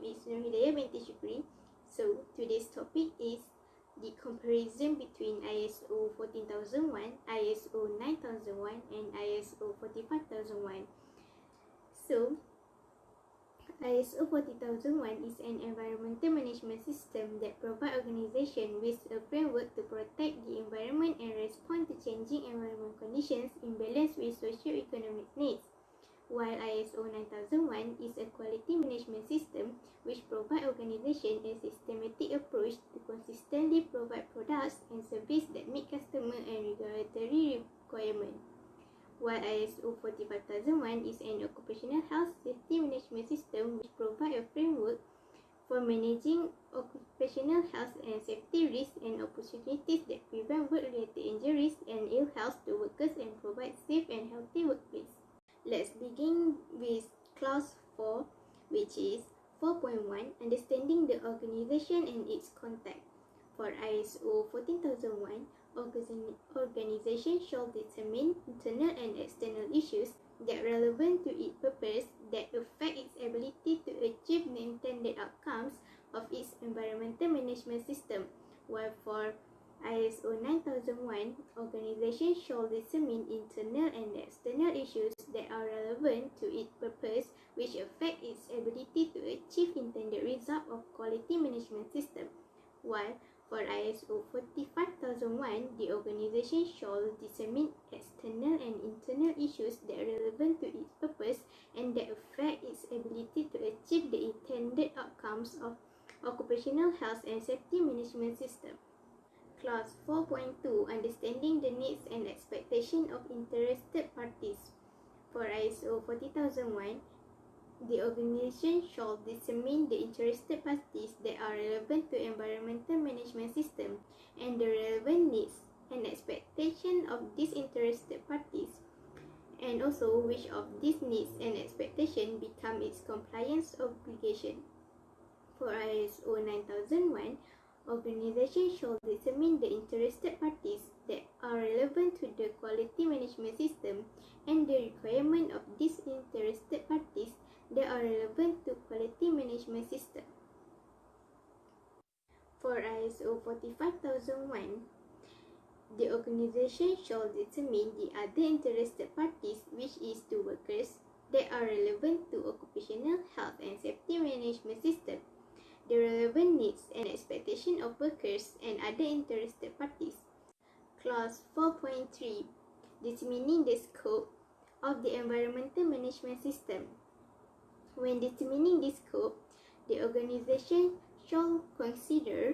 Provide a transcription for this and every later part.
name is Nurhidayah binti Shukri. So today's topic is the comparison between ISO 14001, ISO 9001 and ISO 45001. So ISO 40001 is an environmental management system that provides organizations with a framework to protect the environment and respond to changing environmental conditions in balance with socio-economic needs, while ISO 9001 is a quality management system which provides organizations a systematic approach to consistently provide products and services that meet customer and regulatory requirements. While ISO 45001 is an occupational health safety management system which provides a framework for managing occupational health and safety risks and opportunities that prevent work-related injuries and ill health to workers and provide safe and healthy workplace. Let's begin with Clause 4, which is 4.1, Understanding the Organization and its Context. For ISO 14001, organization shall determine internal and external issues that are relevant to its purpose that affect its ability to achieve the intended outcomes of its environmental management system, while for ISO 9001, organization shall determine internal and external issues that are relevant to its purpose which affect its ability to achieve intended result of quality management system, while for ISO 45001, the organization shall determine external and internal issues that are relevant to its purpose and that affect its ability to achieve the intended outcomes of occupational health and safety management system. Clause 4.2, Understanding the needs and expectations of interested parties. For ISO 40001, the organization shall determine the interested parties that are relevant to environmental management system and the relevant needs and expectations of these interested parties, and also which of these needs and expectations become its compliance obligation. For ISO 9001, organization shall determine the interested parties that are relevant to the quality management system and the requirement of these interested parties that are relevant to quality management system. For ISO 45001, the organization shall determine the other interested parties, which is the workers, that are relevant to occupational health and safety management system, the relevant needs and expectations of workers and other interested parties. Clause 4.3, Determining the scope of the environmental management system. When determining this scope, the organization shall consider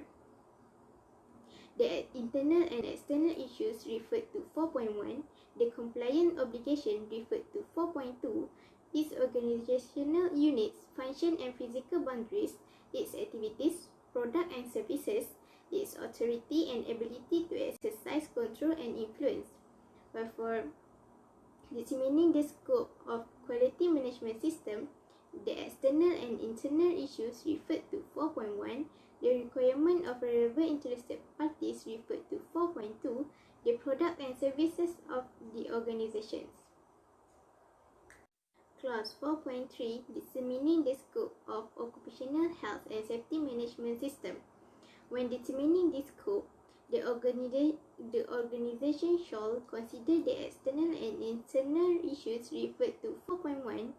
the internal and external issues referred to 4.1, the compliance obligation referred to 4.2, its organizational units, function and physical boundaries, its activities, product and services, its authority and ability to exercise control and influence. Wherefore, determining the scope of quality management system, the external and internal issues referred to 4.1, the requirement of relevant interested parties referred to 4.2, the product and services of the organizations. Clause 4.3, Determining the scope of occupational health and safety management system. When determining this scope, the organization shall consider the external and internal issues referred to 4.1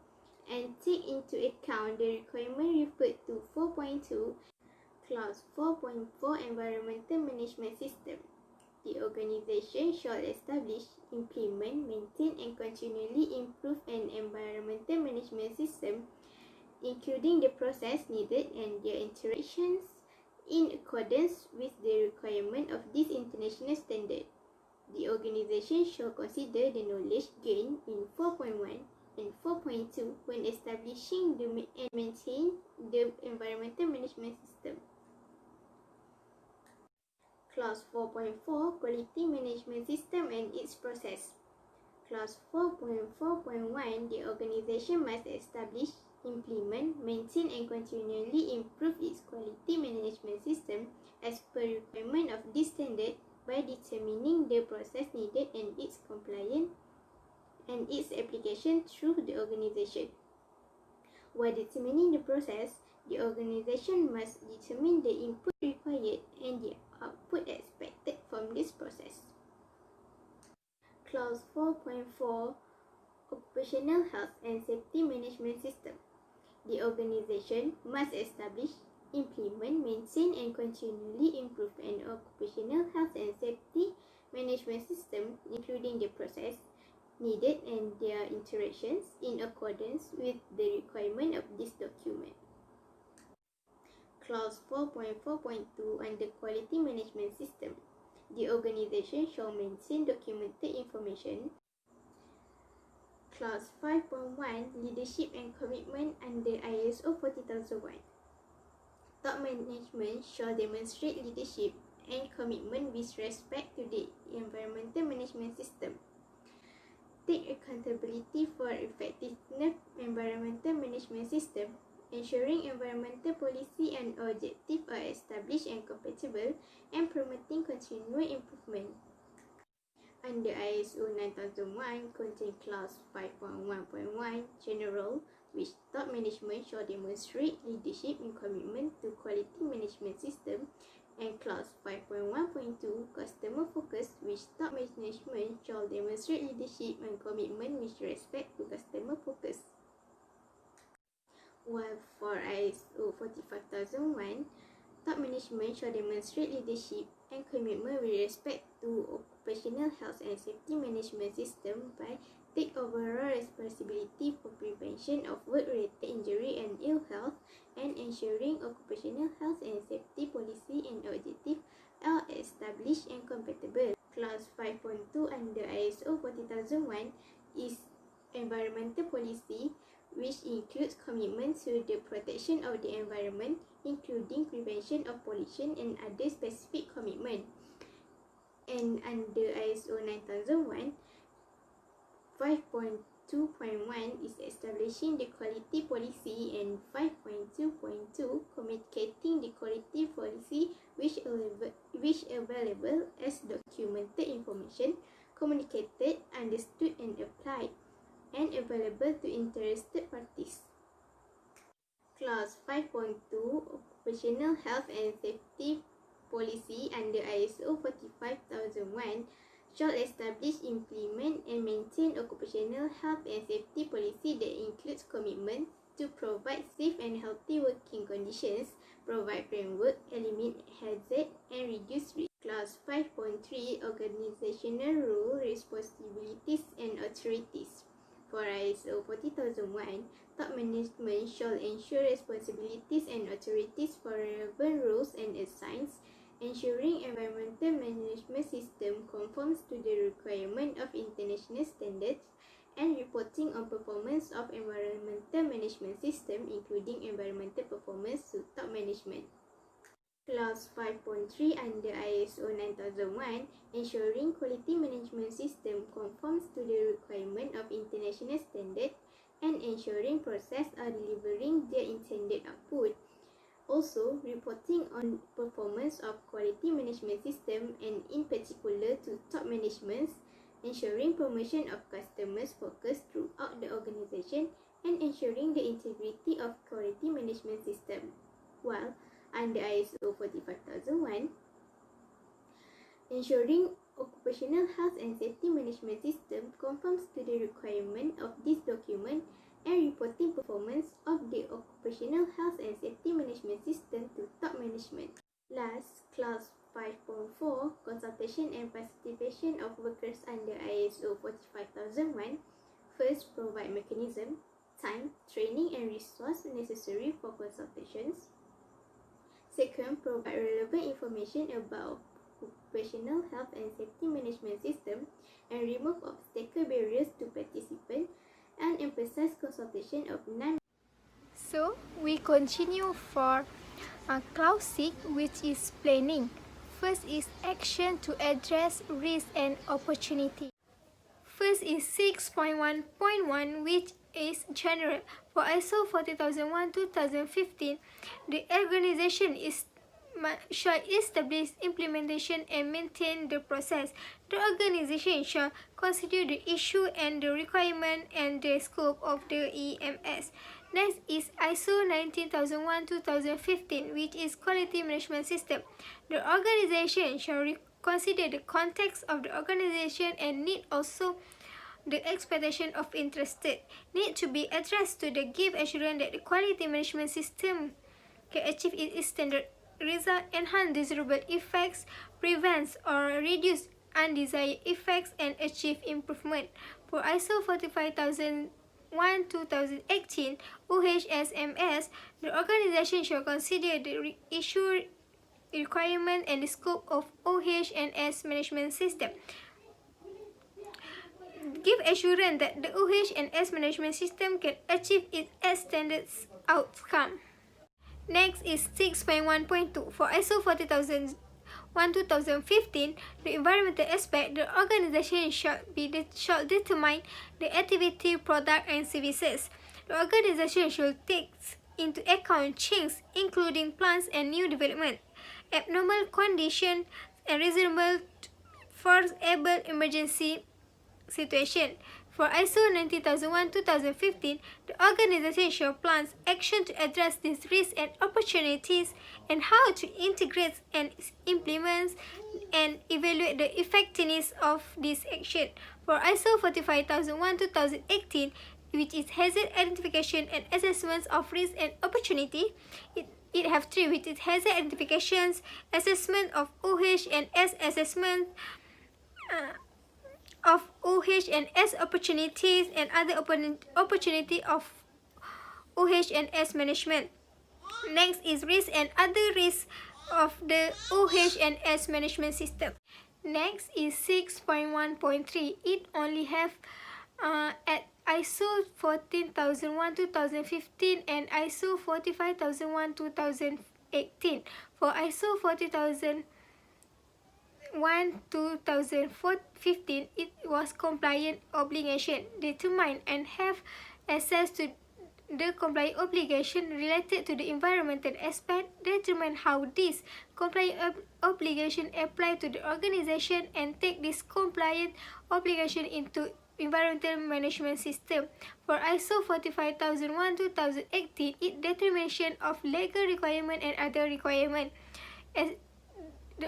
and take into account the requirement referred to 4.2. Clause 4.4, Environmental Management System. The organization shall establish, implement, maintain and continually improve an environmental management system, including the process needed and their interactions in accordance with the requirement of this international standard. The organization shall consider the knowledge gained in 4.1 and 4.2 when establishing and maintain the environmental management system. Clause 4.4, Quality Management System and its process. Clause 4.4.1, the organization must establish, implement, maintain and continually improve its quality management system as per requirement of this standard by determining the process needed and its compliance and its application through the organization. While determining the process, the organization must determine the input required and the output expected from this process. Clause 4.4 Occupational Health and Safety Management System. The organization must establish, implement, maintain, and continually improve an occupational health and safety management system, including the process needed and their interactions in accordance with the requirement of this document. Clause 4.4.2 under Quality Management System. The organization shall maintain documented information. Clause 5.1 Leadership and Commitment under ISO 40001. Top management shall demonstrate leadership and commitment with respect to the environmental management system. Take accountability for effective environmental management system, ensuring environmental policy and objectives are established and compatible, and promoting continuous improvement. Under ISO 9001 contain clause 5.1.1 General, which top management shall demonstrate leadership and commitment to quality management system, and clause 5.1.2 Customer Focus, which top management shall demonstrate leadership and commitment with respect to customer focus. While for ISO 45001, top management shall demonstrate leadership and commitment with respect to occupational health and safety management system by take overall responsibility for prevention of work-related injury and ill health, and ensuring occupational health and safety policy and objectives are established and compatible. Clause 5.2 under ISO 40001 is environmental policy, which includes commitment to the protection of the environment, including prevention of pollution and other specific commitment. And under ISO 9001, 5.2.1 is establishing the quality policy, and 5.2.2 communicating the quality policy which available as documented information, communicated, understood and applied, and available to interested parties. Clause 5.2 Occupational Health and Safety Policy under ISO 45001 shall establish, implement, and maintain occupational health and safety policy that includes commitment to provide safe and healthy working conditions, provide framework, eliminate hazard, and reduce risk. Clause 5.3 Organizational Role, Responsibilities, and Authorities. For ISO 40001, top management shall ensure responsibilities and authorities for relevant roles and assigns, ensuring environmental management system conforms to the requirement of international standards, and reporting on performance of environmental management system, including environmental performance, to top management. Clause 5.3 under ISO 9001, ensuring quality management system conforms to the requirement of international standard and ensuring process are delivering their intended output. Also, reporting on performance of quality management system and in particular to top managements, ensuring promotion of customers focus throughout the organization, and ensuring the integrity of quality management system. While under ISO 45001, ensuring occupational health and safety management system conforms to the requirement of this document, and reporting performance of the occupational health and safety management system to top management. Last, clause 5.4 Consultation and participation of workers under ISO 45001. First, provide mechanism, time, training and resource necessary for consultations. Second, provide relevant information about occupational health and safety management system and remove obstacle barriers to participants, and emphasize consultation of non. So, we continue for clause 6, which is planning. First is action to address risk and opportunity. First is 6.1.1, which is general. For ISO 40001-2015, the organization shall establish, implementation and maintain the process. The organization shall consider the issue and the requirement and the scope of the EMS. Next is ISO 19001:2015, which is Quality Management System. The organization shall consider the context of the organization and need also the expectation of interested need to be addressed to give assurance that the quality management system can achieve its standard result, enhance desirable effects, prevents or reduce undesired effects, and achieve improvement. For ISO 45001:2018 OHSMS, the organization shall consider the issue requirement and the scope of OH&S management system. Give assurance that the OH&S management system can achieve its standard outcome. Next is 6.1.2. For ISO 40001:2015, the environmental aspect, the organization shall determine the activity, product, and services. The organization should take into account changes, including plants and new development, abnormal conditions, and reasonable foreseeable emergency situation. For ISO 19001:2015, the organization shall plan action to address these risks and opportunities, and how to integrate and implement and evaluate the effectiveness of this action. For ISO 45001:2018, which is hazard identification and assessments of risk and opportunity, it have three, which is hazard identifications, assessment of OH&S assessment, of OH&S opportunities, and other opportunity of OH&S management. Next is risk and other risks of the OH&S management system. Next is 6.1.3. It only have at ISO 14001:2015 and ISO 45001:2018. For ISO 40001:2015, it was compliant obligation determine and have access to the compliant obligation related to the environmental aspect, determine how this compliant obligation apply to the organization, and take this compliant obligation into environmental management system. For ISO 45001:2018, it determination of legal requirement and other requirement. As the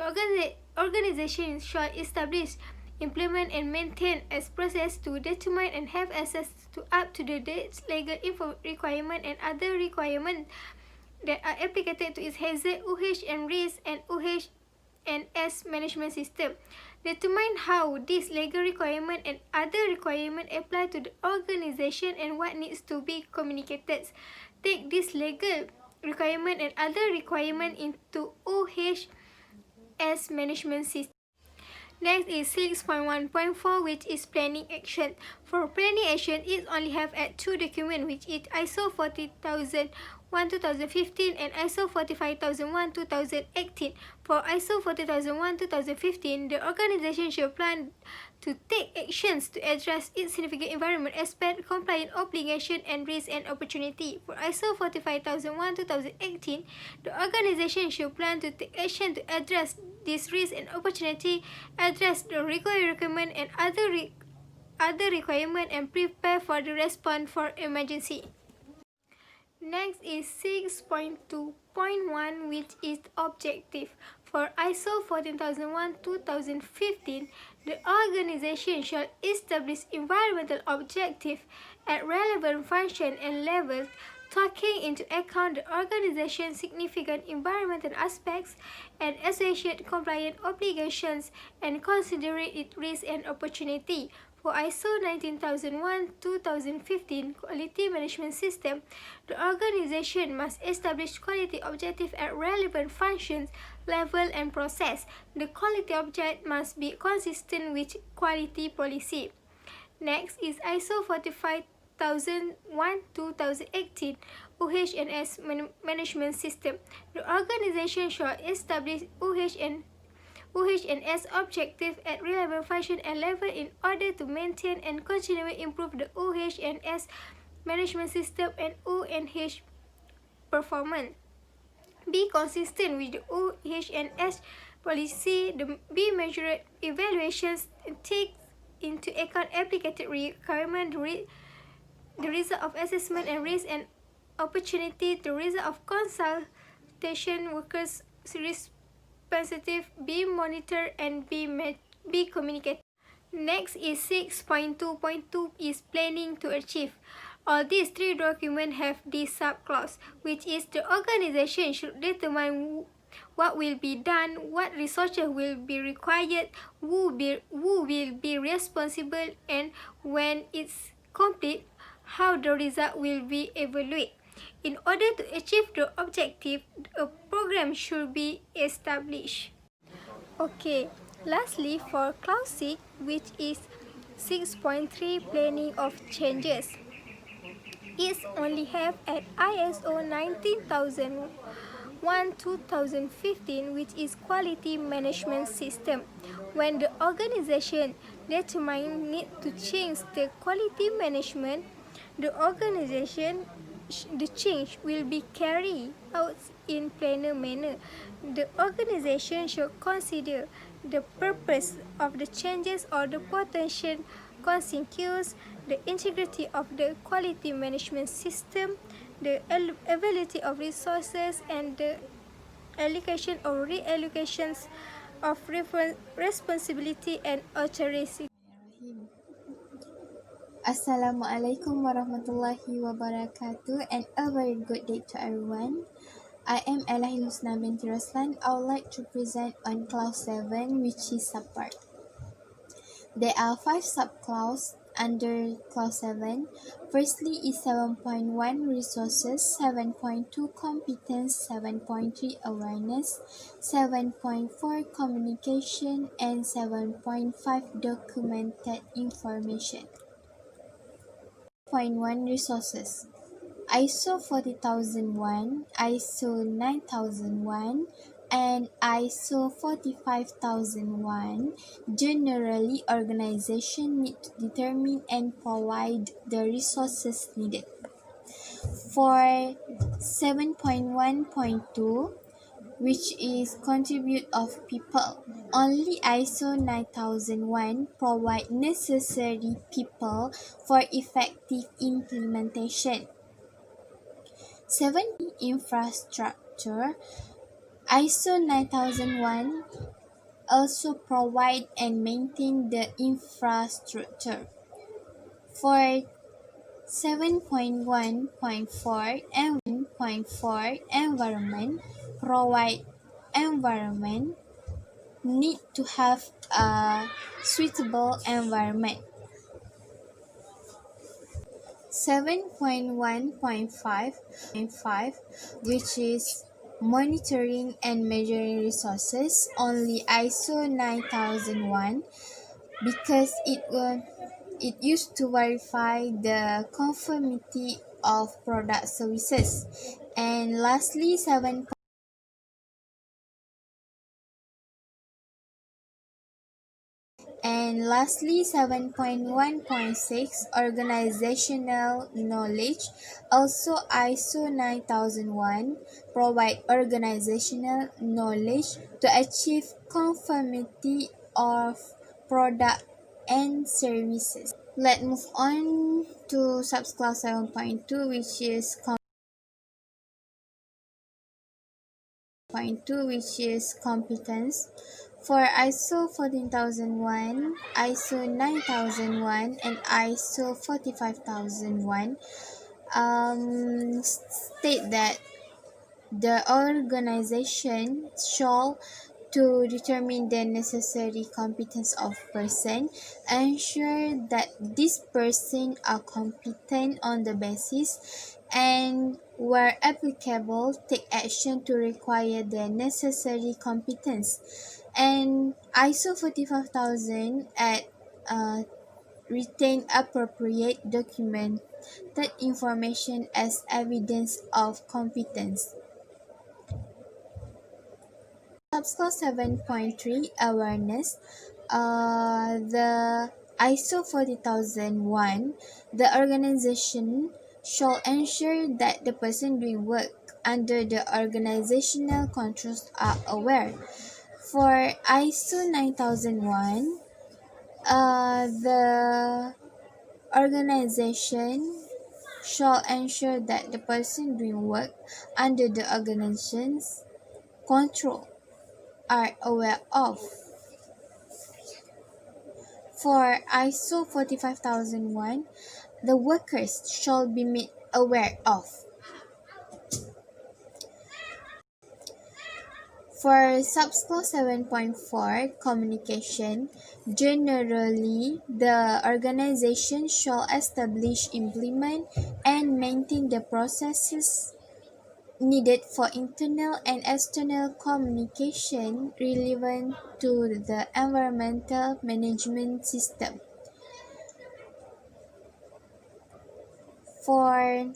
organization shall establish, implement, and maintain a process to determine and have access to up to the date legal requirement and other requirements that are applicable to its hazard, OH and risk, and OH&S management system. Determine how this legal requirement and other requirement apply to the organization and what needs to be communicated. Take this legal requirement and other requirement into OH&S management system. Next is 6.1.4, which is planning action. For planning action, it only have at two documents, which is ISO 40001:2015 and ISO 45001:2018. For ISO 40001:2015, the organization should plan to take actions to address its significant environment aspect, compliant obligation, and risk and opportunity. For ISO 45001:2018, the organization should plan to take action to address this risk and opportunity, address the requirement and other requirement, and prepare for the response for emergency. Next is 6.2.1, which is objective. For ISO 14001:2015, the organization shall establish environmental objective at relevant function and levels, taking into account the organization's significant environmental aspects and associated compliant obligations, and considering its risk and opportunity. For ISO 19001:2015 Quality Management System, the organization must establish quality objectives at relevant functions, level, and process. The quality object must be consistent with quality policy. Next is ISO 45001:2018 OH&S management system. The organization shall establish OH&S objective at relevant function and level in order to maintain and continually improve the OH&S management system and OH performance. Be consistent with the OH&S policy. Be measured evaluations and take into account applicable requirement, the result of assessment and risk and opportunity, the result of consultation workers responsive be monitored and be communicated. Next is 6.2.2 is planning to achieve. All these three documents have this subclause, which is the organization should determine what will be done, what resources will be required, who will be responsible, and when it's complete, how the result will be evaluated. In order to achieve the objective, a program should be established. Okay, lastly for clause 6, which is 6.3 planning of changes. It's only have at ISO 19001-2015, which is quality management system. When the organization determine need to change the quality management, the change will be carried out in planner manner. The organization should consider the purpose of the changes or the potential consequences, the integrity of the quality management system, the availability of resources, and the allocation or reallocations of responsibility and authority. Assalamualaikum warahmatullahi wabarakatuh, and a very good day to everyone. I am Elahi Husna binti Raslan. I would like to present on clause 7, which is subpart. There are 5 subclauses under clause 7. Firstly is 7.1 resources, 7.2 competence, 7.3 awareness, 7.4 communication, and 7.5 documented information. 1 Resources. ISO 40001, ISO 9001, and ISO 45001. Generally, organizations need to determine and provide the resources needed. For 7.1.2, which is contribute of people, only ISO 9001 provide necessary people for effective implementation. 7. Infrastructure. ISO 9001 also provide and maintain the infrastructure. For 7.1.4 and 1.4 environment, provide environment, need to have a suitable environment. 7.1.5, which is monitoring and measuring resources, only ISO 9001 because it used to verify the conformity of product services. And lastly, 7.1.6 organizational knowledge. Also ISO 9001 provide organizational knowledge to achieve conformity of product and services. Let's move on to subclass 7.2, which is competence. For ISO 14001, ISO 9001, and ISO 45001, state that the organization shall to determine the necessary competence of person, ensure that this person are competent on the basis, and where applicable, take action to require the necessary competence. And ISO 45000 retain appropriate documented information as evidence of competence. Subclass 7.3 Awareness. The ISO 40001, the organization shall ensure that the person doing work under the organizational controls are aware. For ISO 9001, the organization shall ensure that the person doing work under the organization's control are aware of. For ISO 45001, the workers shall be made aware of. For subclause 7.4 communication, generally the organization shall establish, implement, and maintain the processes needed for internal and external communication relevant to the environmental management system. For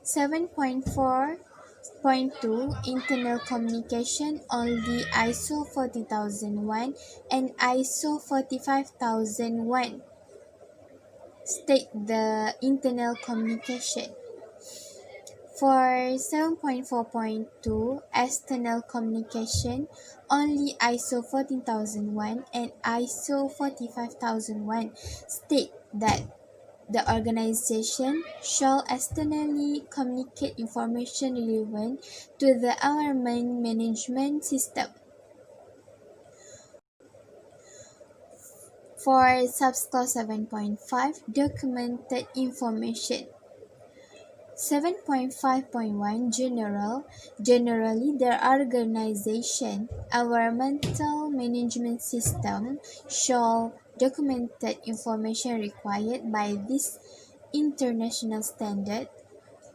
7.4.2 internal communication, only ISO 40001 and ISO 45001 state the internal communication. For 7.4.2 external communication, only ISO 14001 and ISO 45001 state that the organization shall externally communicate information relevant to the environment management system. For subclause 7.5 documented information. 7.5.1 Generally, the organization environmental management system shall documented information required by this international standard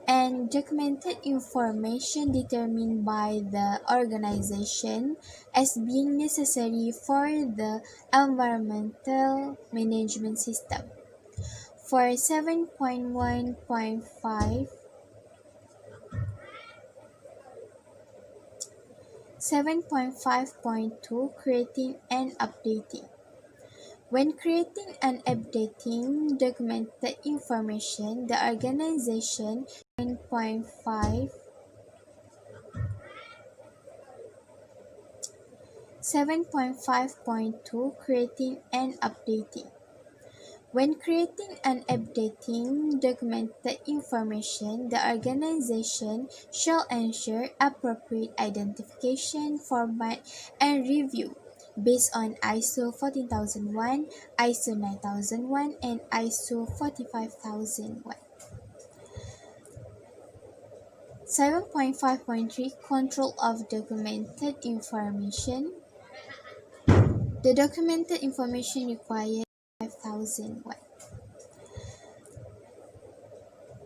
and documented information determined by the organization as being necessary for the environmental management system. For 7.1.5, 7.5.2 Creating and updating. When creating and updating documented information, the organization 7.5 7.5.2 Creating and updating. When creating and updating documented information, the organization shall ensure appropriate identification, format, and review based on ISO 14001, ISO 9001, and ISO 45001. 7.5.3 Control of documented information. The documented information required 5001.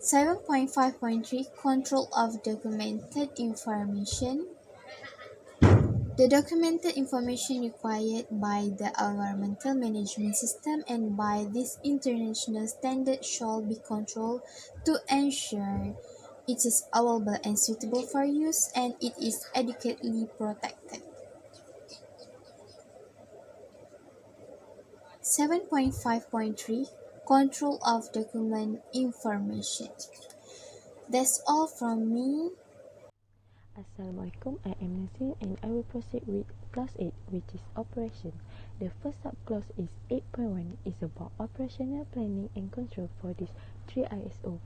7.5.3 Control of documented information. The documented information required by the environmental management system and by this international standard shall be controlled to ensure it is available and suitable for use and it is adequately protected. 7.5.3 Control of document information. That's all from me. Assalamualaikum, I am Nazrin and I will proceed with class 8, which is operation. The first subclause is 8.1 is about operational planning and control for these 3 ISO.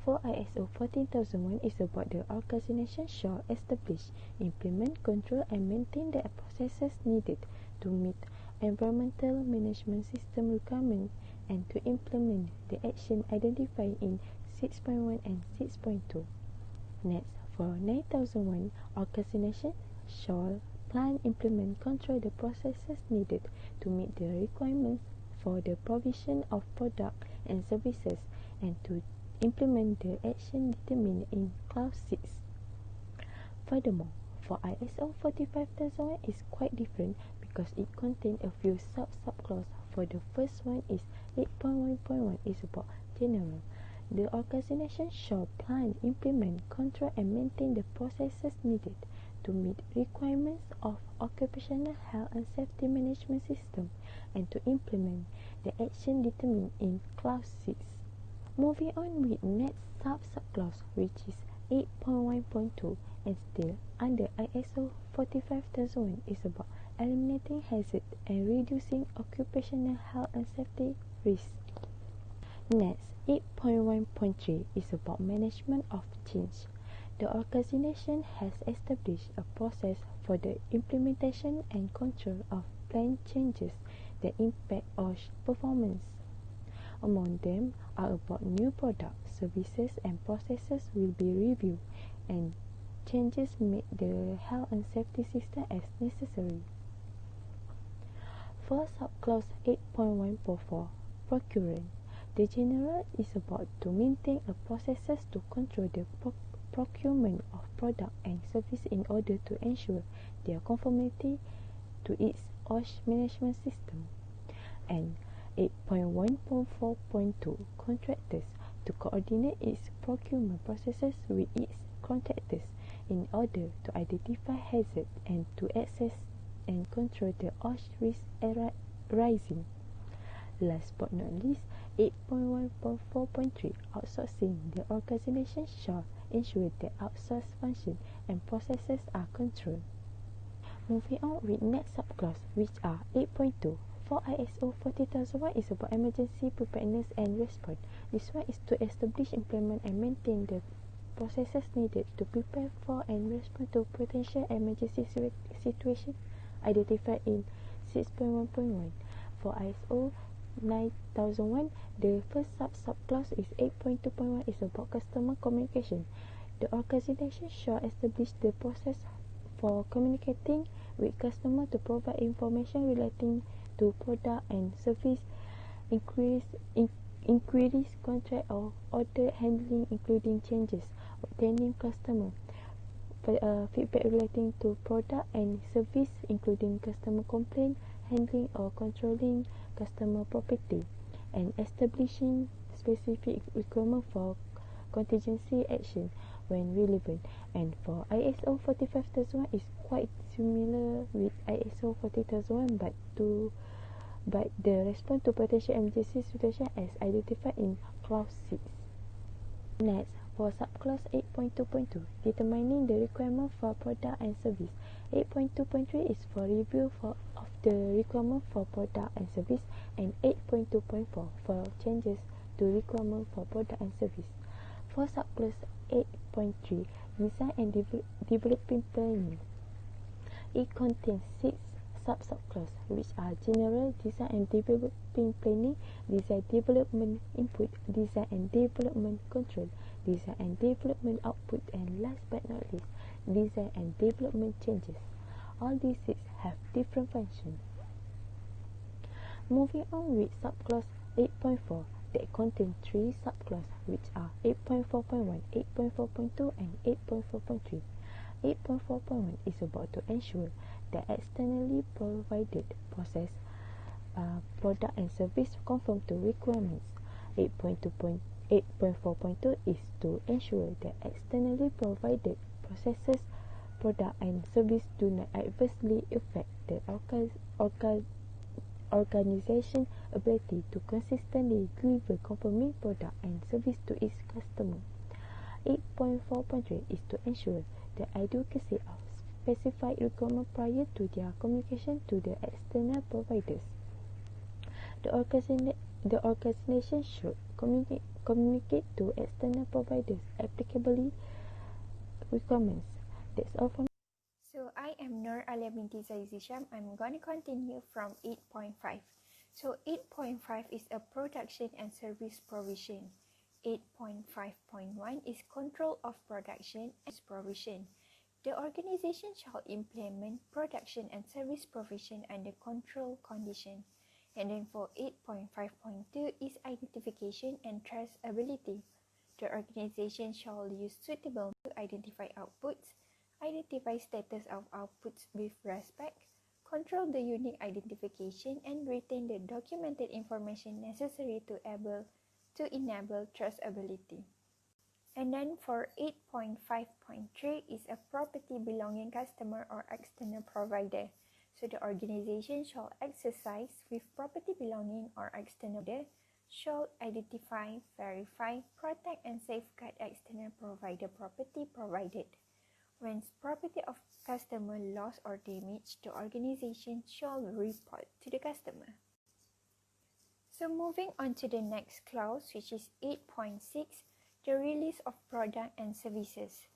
For ISO 14001 is about the organization shall establish, implement, control and maintain the processes needed to meet environmental management system requirements and to implement the action identified in 6.1 and 6.2. Next, for 9001, organization shall plan, implement, control the processes needed to meet the requirements for the provision of products and services and to implement the action determined in clause 6. Furthermore, for ISO 45001 is quite different because it contains a few subclauses. For the first one is 8.1.1 is about general. The organization shall plan, implement, control and maintain the processes needed to meet requirements of occupational health and safety management system and to implement the action determined in clause 6. Moving on with next subclause, which is 8.1.2 and still under ISO 45001 is about eliminating hazard and reducing occupational health and safety risks. Next, 8.1.3 is about management of change. The organization has established a process for the implementation and control of planned changes that impact OSH performance. Among them are about new products, services and processes will be reviewed and changes made the health and safety system as necessary. For subclause 8.1.4 procurement, the general is about to maintain a processes to control the procurement of product and service in order to ensure their conformity to its OSH management system. And 8.1.4.2 contractors to coordinate its procurement processes with its contractors in order to identify hazards and to assess and control the OSH risk arising. Last but not least, 8.1.4.3 outsourcing. The organization shall ensure that outsourced functions and processes are controlled. Moving on with next subclause, which are 8.2. For ISO 40001 is about emergency preparedness and response. This one is to establish, implement and maintain the processes needed to prepare for and respond to potential emergency situations identified in 6.1.1. For ISO 9001, the first subclause is 8.2.1 is about customer communication. The organization shall establish the process for communicating with customer to provide information relating to product and service, inquiries, contract or order handling, including changes, obtaining customer feedback relating to product and service, including customer complaint, handling or controlling customer property, and establishing specific requirement for contingency action when relevant. And for ISO 45001 is quite similar with ISO 40001 but the response to potential emergency situation as identified in clause 6. Next, for subclause 8.2.2, determining the requirement for product and service. 8.2.3 is for review of the requirement for product and service, and 8.2.4 for changes to requirement for product and service. For subclause 8.3, design and developing planning. It contains 6 subclauses, which are general, design and developing planning, design development input, design and development control, design and development output, and last but not least, design and development changes. All these 6 have different functions. Moving on with subclause 8.4, that contain 3 subclauses, which are 8.4.1, 8.4.2, and 8.4.3. 8.4.1 is about to ensure that externally provided process, product and service conform to requirements. 8.4.2 is to ensure that externally provided processes, product and service do not adversely affect the organization ability to consistently deliver conforming product and service to its customer. 8.4.3 is to ensure the advocacy of specified requirements prior to their communication to the external providers. The organization should communicate to external providers applicably requirements. That's all from. So I am Nur Alia binti Zaizisham. I'm going to continue from 8.5. So 8.5 is a production and service provision. 8.5.1 is control of production and provision. The organization shall implement production and service provision under control condition. And then for 8.5.2 is identification and traceability. The organization shall use suitable to identify outputs, identify status of outputs with respect, control the unique identification, and retain the documented information necessary to enable traceability. And then for 8.5.3 is a property belonging customer or external provider. So the organization shall exercise with property belonging or external provider, shall identify, verify, protect and safeguard external provider property provided. When property of customer lost or damaged, the organization shall report to the customer. So moving on to the next clause, which is 8.6, the release of product and services.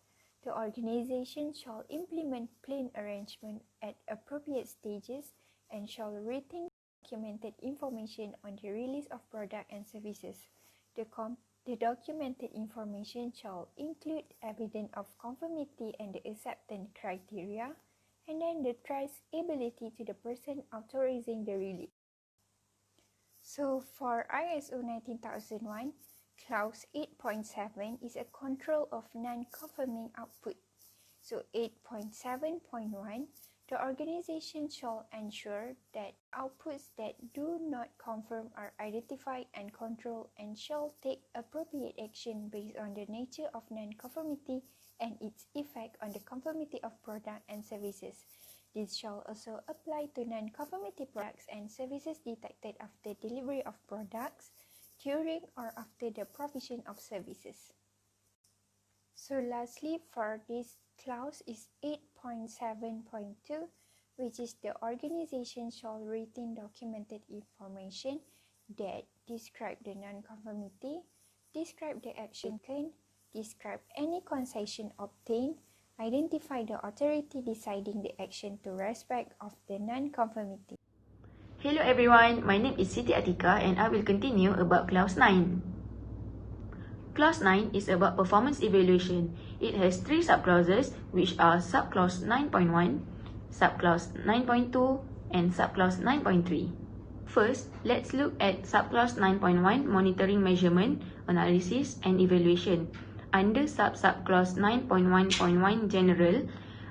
The organization shall implement plan arrangement at appropriate stages and shall retain documented information on the release of product and services. The documented information shall include evidence of conformity and the acceptance criteria, and then the traceability to the person authorizing the release. So for ISO 19001, Clause 8.7 is a control of non-conforming output. So 8.7.1, the organization shall ensure that outputs that do not conform are identified and controlled and shall take appropriate action based on the nature of non-conformity and its effect on the conformity of product and services. This shall also apply to non-conformity products and services detected after delivery of products, during or after the provision of services. So lastly, for this clause is 8.7.2, which is the organization shall retain documented information that describe the non-conformity, describe the action taken, describe any concession obtained, identify the authority deciding the action to respect of the non-conformity. Hello everyone, my name is Siti Atika and I will continue about Clause 9. Clause 9 is about performance evaluation. It has 3 subclauses which are subclause 9.1, subclause 9.2 and subclause 9.3. First, let's look at subclause 9.1 monitoring measurement, analysis and evaluation. Under subclause 9.1.1 general,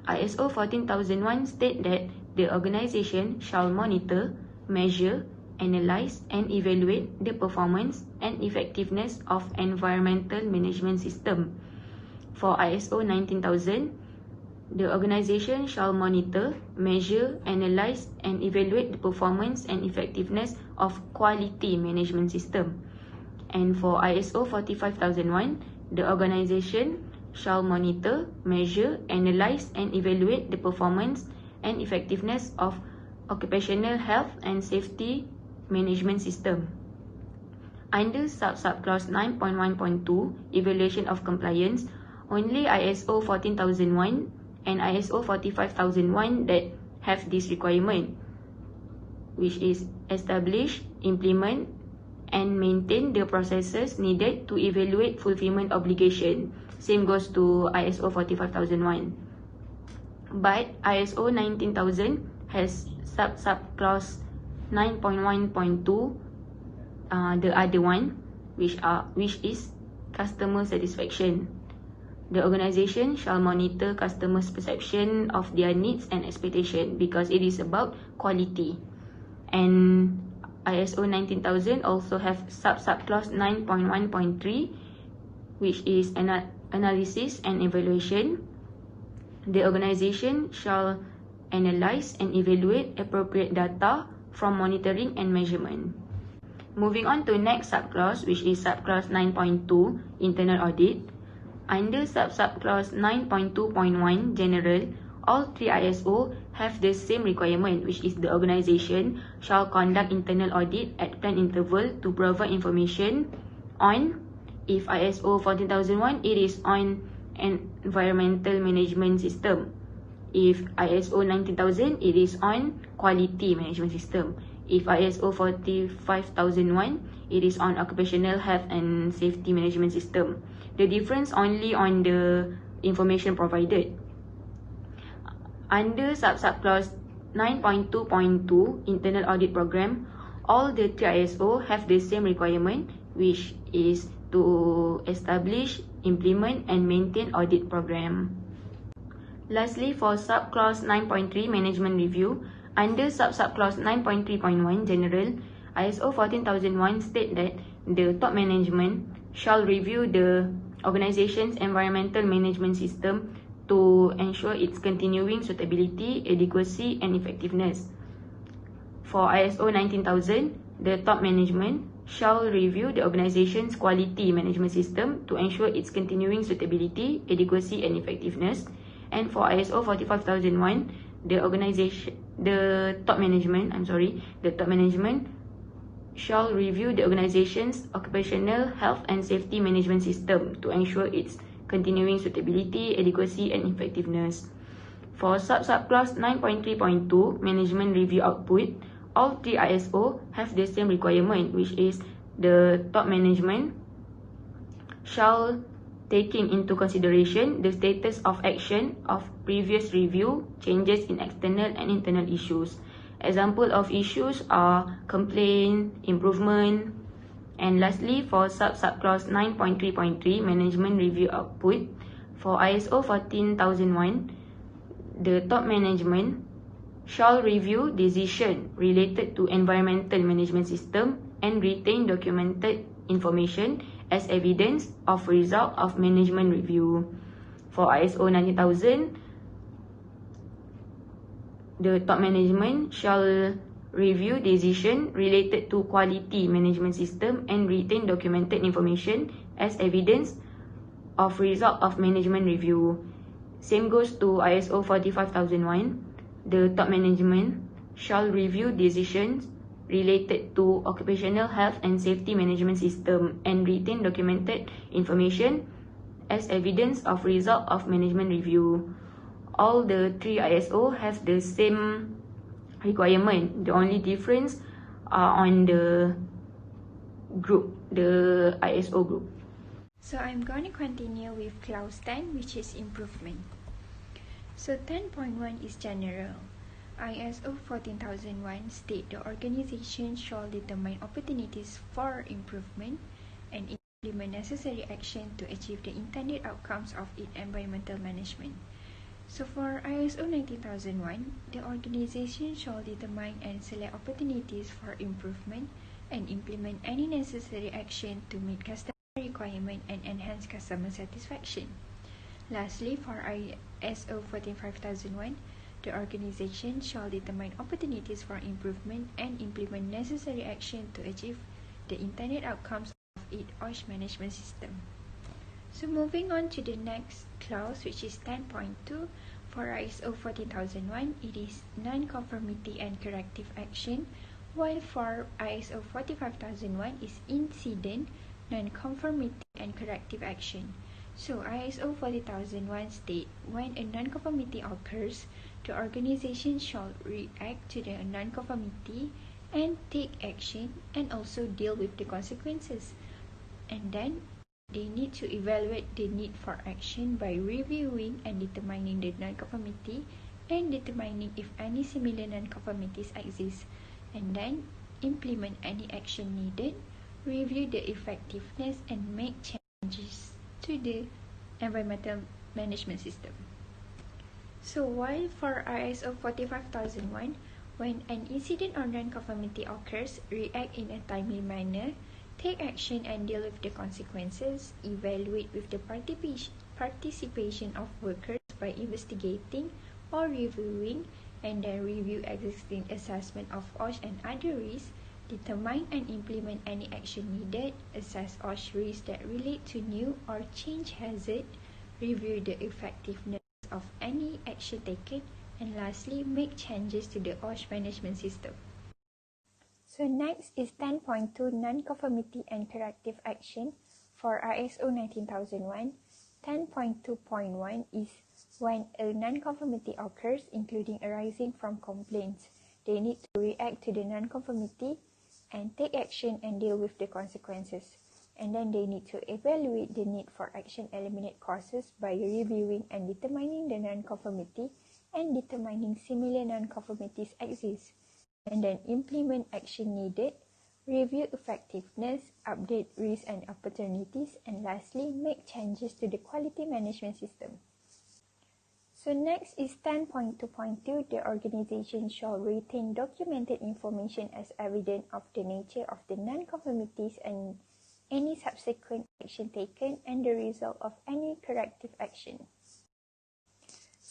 ISO 14001 state that the organization shall monitor, measure, analyze and evaluate the performance and effectiveness of environmental management system. For ISO 19000, the organization shall monitor, measure, analyze and evaluate the performance and effectiveness of quality management system. And for ISO 45001, the organization shall monitor, measure, analyze and evaluate the performance and effectiveness of occupational health and safety management system. Under subclause 9.1.2, evaluation of compliance, only ISO 14001 and ISO 45001 that have this requirement, which is establish, implement, and maintain the processes needed to evaluate fulfillment obligation. Same goes to ISO 45001. But ISO 19000 has subclause 9.1.2, the other one, which is customer satisfaction. The organization shall monitor customers' perception of their needs and expectation because it is about quality. And ISO 19000 also have subclause 9.1.3, which is analysis and evaluation. The organization shall analyze and evaluate appropriate data from monitoring and measurement. Moving on to next subclause, which is subclause 9.2, internal audit. Under subclause 9.2.1, general, all 3 ISO have the same requirement, which is the organization shall conduct internal audit at planned interval to provide information on, if ISO 14001, it is on environmental management system. If ISO 19000, it is on quality management system. If ISO 45001, it is on occupational health and safety management system. The difference only on the information provided. Under subclause 9.2.2, internal audit program, all the 3 ISO have the same requirement, which is to establish, implement and maintain audit program. Lastly, for subclause 9.3 management review, under subclause 9.3.1 general, ISO 14001 state that the top management shall review the organization's environmental management system to ensure its continuing suitability, adequacy and effectiveness. For ISO 19000, the top management shall review the organization's quality management system to ensure its continuing suitability, adequacy and effectiveness. And for ISO 45001, the top management shall review the organization's occupational health and safety management system to ensure its continuing suitability, adequacy, and effectiveness. For subclause 9.3.2, management review output, all three ISO have the same requirement, which is the top management shall taking into consideration the status of action of previous review, changes in external and internal issues. Example of issues are complaint, improvement, and lastly for subclause 9.3.3 management review output, for ISO 14001, the top management shall review decision related to environmental management system and retain documented information as evidence of result of management review. For ISO 19000, the top management shall review decision related to quality management system and retain documented information as evidence of result of management review. Same goes to ISO 45001. The top management shall review decisions related to occupational health and safety management system and retain documented information as evidence of result of management review. All the three ISO have the same requirement. The only difference are on the group, the ISO group. So I'm going to continue with clause 10, which is improvement. So 10.1 is general. ISO 14001 state the organization shall determine opportunities for improvement and implement necessary action to achieve the intended outcomes of its environmental management. So for ISO 19001, the organization shall determine and select opportunities for improvement and implement any necessary action to meet customer requirement and enhance customer satisfaction. Lastly, for ISO 14001, the organization shall determine opportunities for improvement and implement necessary action to achieve the intended outcomes of its OSH management system. So moving on to the next clause, which is 10.2, for ISO 14001, it is non-conformity and corrective action, while for ISO 45001 is incident, non-conformity and corrective action. So ISO 40001 state when a non-conformity occurs, the organization shall react to the non-conformity and take action and also deal with the consequences. And then they need to evaluate the need for action by reviewing and determining the non-conformity and determining if any similar non-conformities exist, and then implement any action needed, review the effectiveness, and make changes to the environmental management system. So while for ISO 45001, when an incident or non-conformity occurs, react in a timely manner, take action and deal with the consequences, evaluate with the participation of workers by investigating or reviewing, and then review existing assessment of OSH and other risks, determine and implement any action needed, assess OSH risks that relate to new or change hazard, review the effectiveness of any action taken, and lastly, make changes to the OSH management system. So next is 10.2 non-conformity and corrective action for ISO 19001. 10.2.1 is when a non-conformity occurs, including arising from complaints. They need to react to the non-conformity and take action and deal with the consequences. And then they need to evaluate the need for action eliminate causes by reviewing and determining the non-conformity and determining similar non-conformities exist. And then implement action needed, review effectiveness, update risks and opportunities, and lastly, make changes to the quality management system. So next is 10.2.2, the organization shall retain documented information as evidence of the nature of the non-conformities and any subsequent action taken and the result of any corrective action.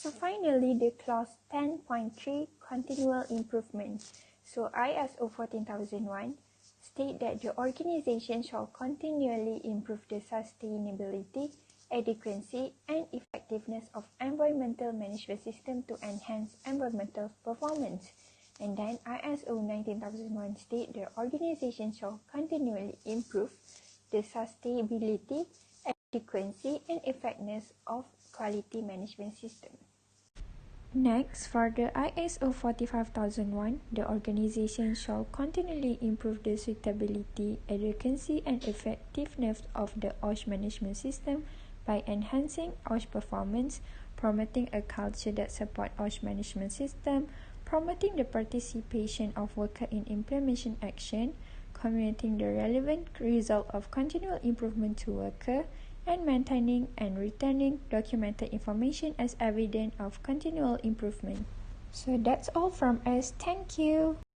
So finally, the clause 10.3, continual improvement. So ISO 14001 state that the organization shall continually improve the sustainability, adequacy, and effectiveness of environmental management system to enhance environmental performance. And then ISO 19001 state the organization shall continually improve the sustainability, adequacy and effectiveness of quality management system. Next, for the ISO 45001, the organization shall continually improve the suitability, adequacy and effectiveness of the OSH management system by enhancing OSH performance, promoting a culture that supports OSH management system, promoting the participation of workers in implementation action, communicating the relevant result of continual improvement to workers, and maintaining and returning documented information as evidence of continual improvement. So that's all from us. Thank you.